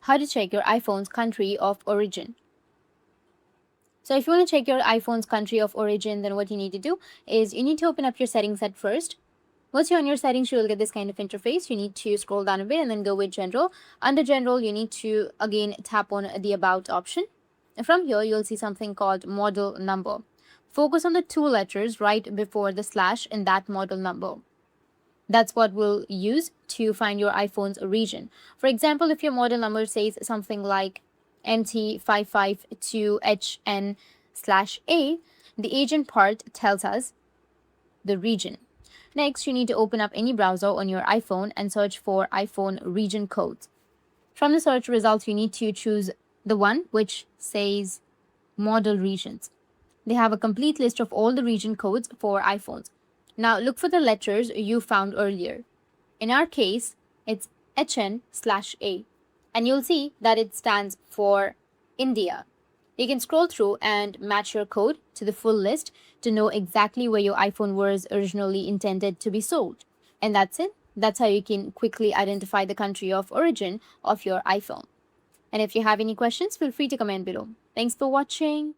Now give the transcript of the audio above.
how to check your iPhone's country of origin. So if you want to check your iPhone's country of origin, then what you need to do is you need to open up your settings at first. Once you're on your settings, you will get this kind of interface. You need to scroll down a bit and then go with General. Under General, you need to again tap on the About option. And from here, you'll see something called Model Number. Focus on the two letters right before the slash in that model number. That's what we'll use to find your iPhone's region. For example, if your model number says something like MT552HN/A, the agent part tells us the region. Next, you need to open up any browser on your iPhone and search for iPhone region codes. From the search results, you need to choose the one which says model regions. They have a complete list of all the region codes for iPhones. Now look for the letters you found earlier. In our case, it's HN/A, and you'll see that it stands for India. You can scroll through and match your code to the full list to know exactly where your iPhone was originally intended to be sold. And that's it. That's how you can quickly identify the country of origin of your iPhone. And if you have any questions, feel free to comment below. Thanks for watching.